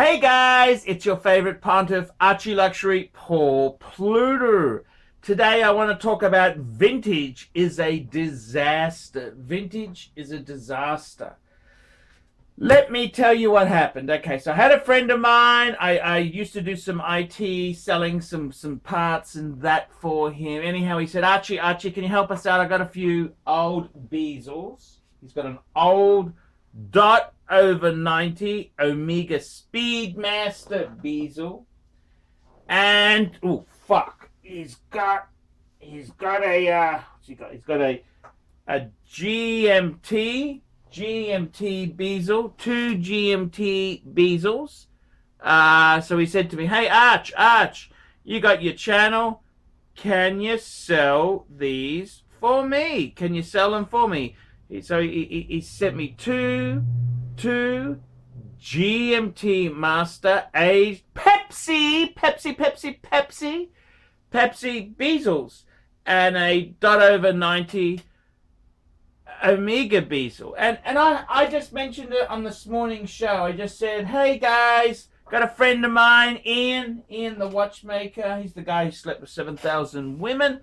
Hey guys, it's your favorite pontiff, ArchieLuxury, Paul Pluter. Today I want to talk about vintage is a disaster. Vintage is a disaster. Let me tell you what happened. Okay, so I had a friend of mine. I used to do some IT, selling some parts and that for him. Anyhow, he said, Archie, can you help us out? I got a few old Bezels. He's got an old dot over 90 Omega Speedmaster Bezel, and oh fuck, he's got a GMT bezel, two GMT bezels. So he said to me, hey Arch, you got your channel, can you sell these for me? Can you sell them for me? So he sent me two GMT Master aged Pepsi bezels and a dot over 90 Omega bezel. And I just mentioned it on this morning's show. I just said, hey guys, got a friend of mine, Ian the watchmaker. He's the guy who slept with 7,000 women.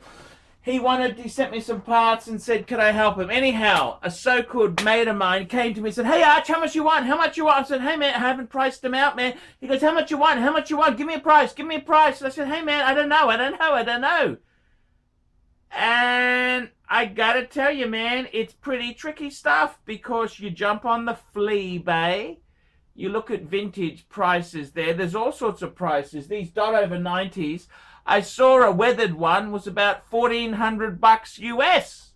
He sent me some parts and said, could I help him? Anyhow, a so-called mate of mine came to me and said, hey, Arch, how much you want? I said, hey, man, I haven't priced them out, man. He goes, how much you want? Give me a price. And I said, hey, man, I don't know. And I gotta tell you, man, it's pretty tricky stuff because you jump on the Fleabay, you look at vintage prices there. There's all sorts of prices. These dot over 90s, I saw a weathered one was about $1,400 US.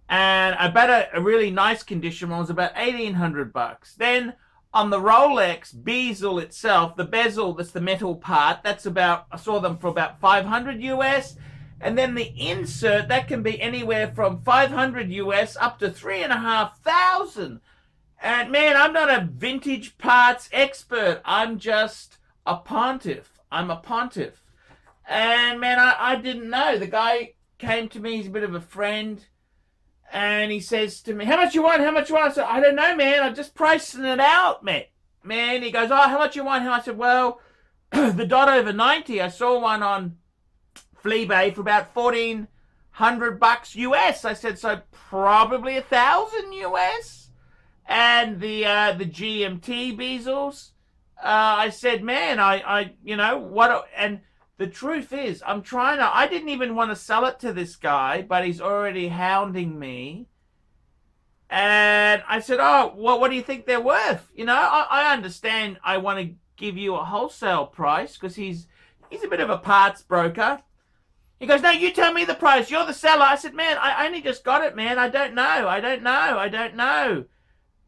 And I bet a really nice condition one was about $1,800. Then on the Rolex bezel itself, the bezel, that's the metal part, I saw them for about 500 US. And then the insert, that can be anywhere from 500 US up to 3,500. And man, I'm not a vintage parts expert. I'm just a pontiff. I'm a pontiff. And man, I didn't know. The guy came to me, he's a bit of a friend, and he says to me, how much you want? I said, I don't know, man. I'm just pricing it out, man. He goes, oh, how much you want? I said, well, the dot over 90, I saw one on Fleabay for about $1,400 US. I said, so probably 1,000 US. And the GMT bezels, I said, man, and the truth is, I didn't even want to sell it to this guy, but he's already hounding me. And I said, oh, what do you think they're worth? I understand I want to give you a wholesale price because he's a bit of a parts broker. He goes, no, you tell me the price. You're the seller. I said, man, I only just got it, man. I don't know.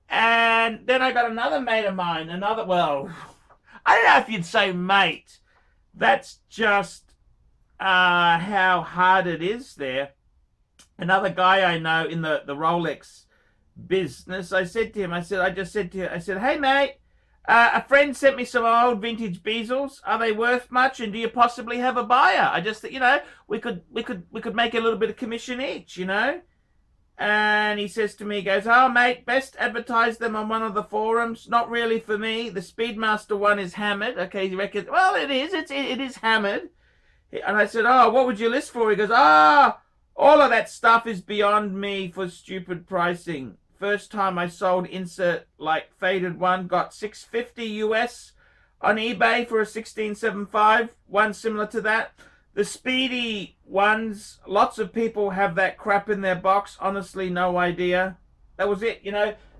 And then I got another mate of mine, I don't know if you'd say mate. That's just how hard it is there. Another guy I know in the Rolex business, I said to him, hey mate, a friend sent me some old vintage bezels. Are they worth much? And do you possibly have a buyer? I just thought, we could make a little bit of commission each, And he says to me, he goes, oh, mate, best advertise them on one of the forums. Not really for me. The Speedmaster one is hammered. Okay, he reckons, well, it is. It is hammered. And I said, oh, what would you list for? He goes, all of that stuff is beyond me for stupid pricing. First time I sold insert like faded one, got $650 US on eBay for a 1675. One similar to that. The speedy ones, lots of people have that crap in their box. Honestly, no idea. That was it,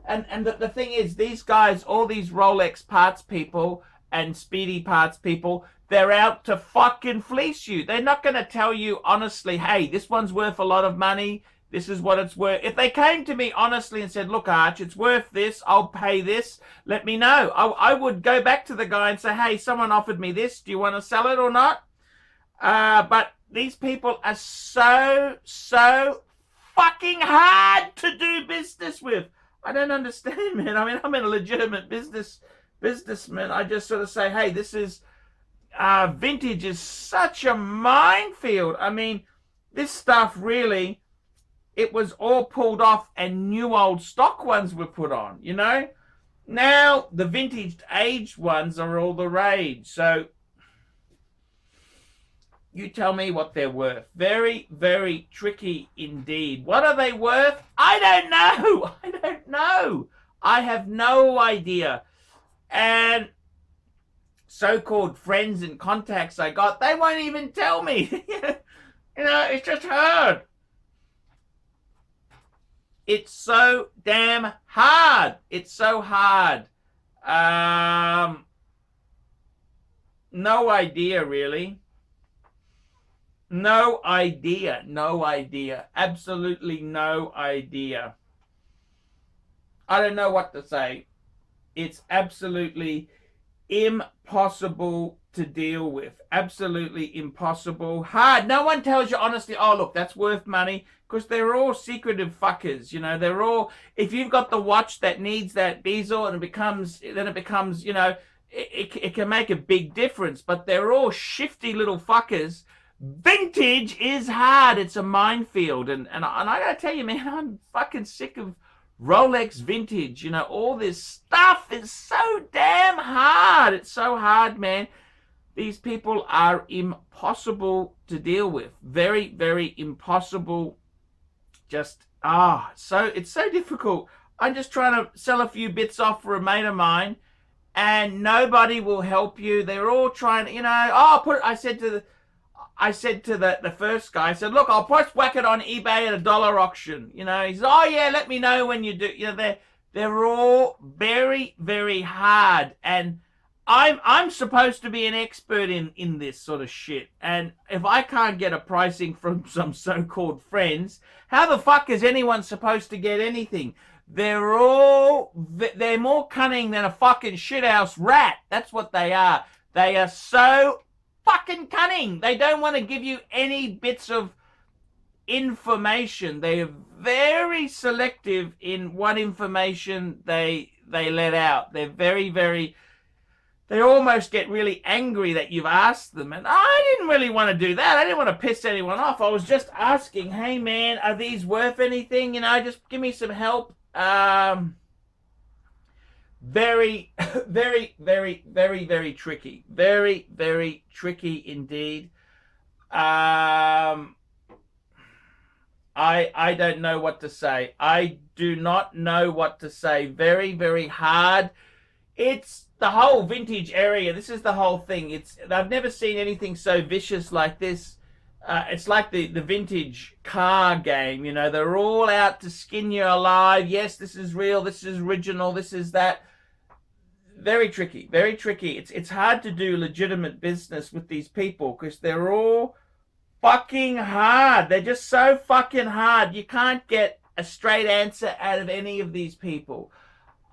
And the thing is, these guys, all these Rolex parts people and speedy parts people, they're out to fucking fleece you. They're not going to tell you honestly, hey, this one's worth a lot of money. This is what it's worth. If they came to me honestly and said, look, Arch, it's worth this. I'll pay this. Let me know. I would go back to the guy and say, hey, someone offered me this. Do you want to sell it or not? But these people are so fucking hard to do business with. I don't understand, man. I'm in a legitimate businessman. I just sort of say, hey, this is vintage is such a minefield. This stuff really, it was all pulled off and new old stock ones were put on, Now, the vintage aged ones are all the rage. So, you tell me what they're worth. Very, very tricky indeed. What are they worth? I don't know. I don't know. I have no idea. And so-called friends and contacts I got, they won't even tell me. It's just hard. It's so damn hard. It's so hard. No idea, really. No idea. No idea. Absolutely no idea. I don't know what to say. It's absolutely impossible to deal with. Absolutely impossible. Hard. No one tells you honestly, oh, look, that's worth money, because they're all secretive fuckers. They're all, if you've got the watch that needs that bezel and it becomes, it can make a big difference, but they're all shifty little fuckers. Vintage is hard. It's a minefield. And I gotta tell you, man, I'm fucking sick of Rolex vintage. All this stuff is so damn hard. It's so hard, man. These people are impossible to deal with. Very, very impossible. Just, it's so difficult. I'm just trying to sell a few bits off for a mate of mine, and nobody will help you. They're all trying to, I said to the first guy, I said, look, I'll just whack it on eBay at $1 auction. He said, oh yeah, let me know when you do. They're all very, very hard. And I'm supposed to be an expert in this sort of shit. And if I can't get a pricing from some so-called friends, how the fuck is anyone supposed to get anything? They're more cunning than a fucking shithouse rat. That's what they are. They are so fucking cunning. They don't want to give you any bits of information. They are very selective in what information they let out. They're very, very, they almost get really angry that you've asked them. And I didn't really want to do that. I didn't want to piss anyone off. I was just asking, hey man, are these worth anything? Just give me some help. Very, very, very, very, very tricky. Very, very tricky indeed. I don't know what to say. I do not know what to say. Very, very hard. It's the whole vintage area. This is the whole thing. I've never seen anything so vicious like this. It's like the vintage car game. They're all out to skin you alive. Yes, this is real. This is original. This is that. Very tricky. Very tricky. It's hard to do legitimate business with these people because they're all fucking hard. They're just so fucking hard. You can't get a straight answer out of any of these people.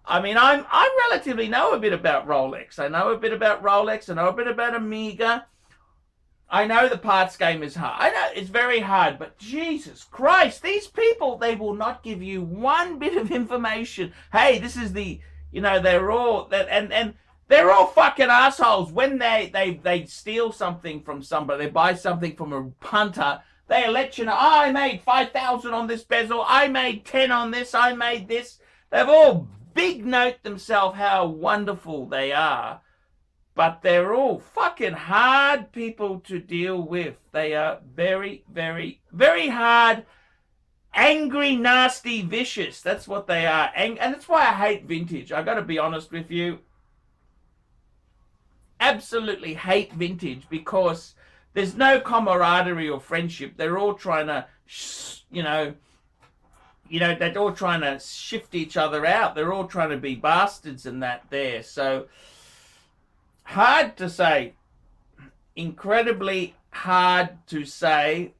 I mean, I relatively know a bit about Rolex. I know a bit about Rolex. I know a bit about Omega. I know the parts game is hard. I know it's very hard, but Jesus Christ, these people, they will not give you one bit of information. Hey, this is they're all and they're all fucking assholes. When they steal something from somebody, they buy something from a punter, they let you know, I made 5,000 on this bezel, I made 10 on this, I made this. They've all big note themselves how wonderful they are, but they're all fucking hard people to deal with. They are very, very, very hard. Angry, nasty, vicious. That's what they are. And that's why I hate vintage. I got to be honest with you. Absolutely hate vintage because there's no camaraderie or friendship. They're all trying to, they're all trying to shift each other out. They're all trying to be bastards and that there. So, hard to say. Incredibly hard to say.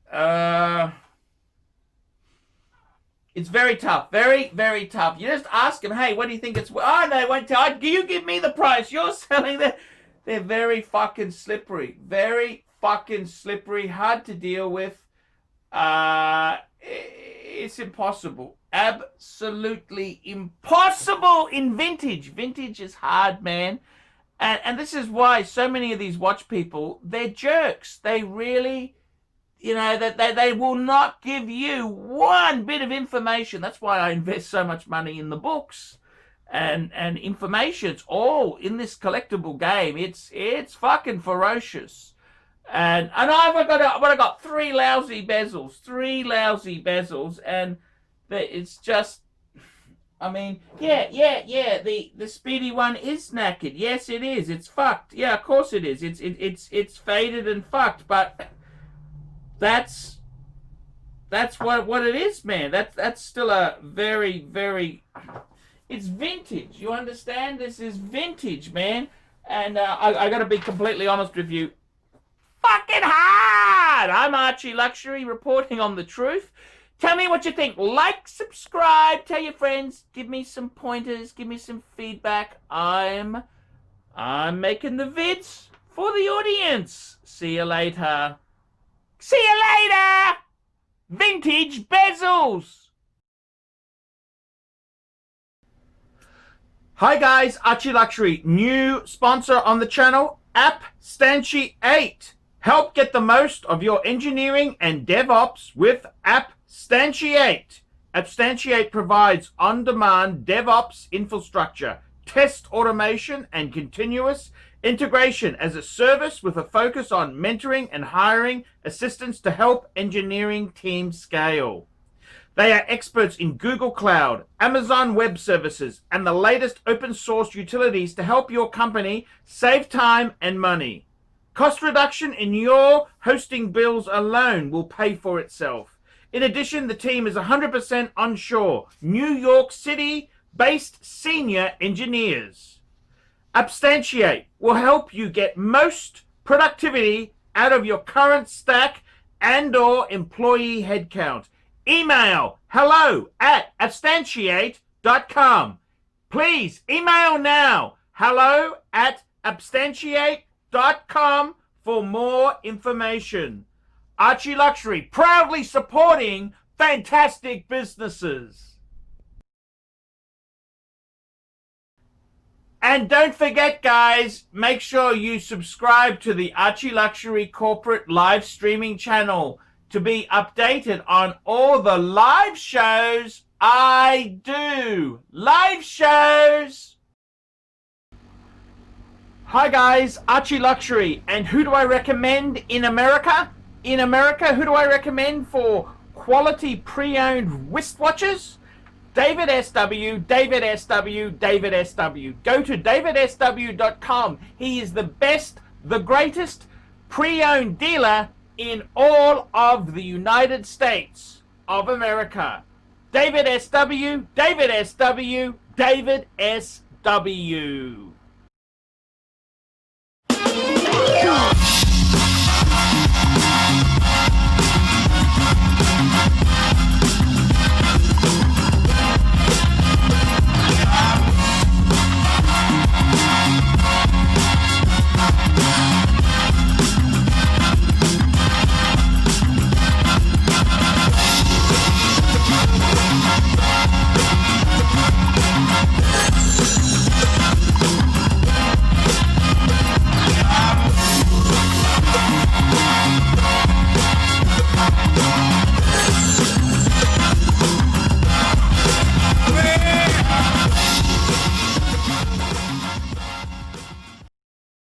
It's very tough. Very, very tough. You just ask them, hey, what do you think it's worth? Oh, they won't tell. You give me the price. You're selling that. They're very fucking slippery. Very fucking slippery. Hard to deal with. It's impossible. Absolutely impossible in vintage. Vintage is hard, man. And this is why so many of these watch people, they're jerks. They really... that they will not give you one bit of information. That's why I invest so much money in the books. and information. It's all in this collectible game. It's fucking ferocious. And I got three lousy bezels, and it's just, I mean, yeah. The speedy one is knackered. Yes, it is. It's fucked. Yeah, of course it is. It's faded and fucked. But that's what it is, man. That's still a very, very. It's vintage. You understand? This is vintage, man. And I got to be completely honest with you. Fucking hard. I'm ArchieLuxury reporting on the truth. Tell me what you think. Like, subscribe, tell your friends, give me some pointers, give me some feedback. I'm making the vids for the audience. See you later. See you later! Vintage bezels! Hi guys, ArchieLuxury, new sponsor on the channel, APPSTANTIATE. Help get the most of your engineering and DevOps with APPSTANTIATE. APPSTANTIATE provides on-demand DevOps infrastructure, test automation, and continuous integration as a service with a focus on mentoring and hiring assistants to help engineering teams scale. They are experts in Google Cloud, Amazon Web Services, and the latest open source utilities to help your company save time and money. Cost reduction in your hosting bills alone will pay for itself. In addition, the team is 100% onshore, New York City-based senior engineers. APPSTANTIATE will help you get most productivity out of your current stack and/or employee headcount. Email hello@appstantiate.com. Please email now hello@appstantiate.com for more information. ArchieLuxury, proudly supporting fantastic businesses. And don't forget, guys, make sure you subscribe to the ArchieLuxury corporate live streaming channel to be updated on all the live shows I do. Live shows! Hi guys, ArchieLuxury, and who do I recommend in America? In America, who do I recommend for quality pre-owned wristwatches? David SW, David SW, David SW. Go to davidsw.com. He is the best, the greatest pre-owned dealer in all of the United States of America. David SW, David SW, David SW.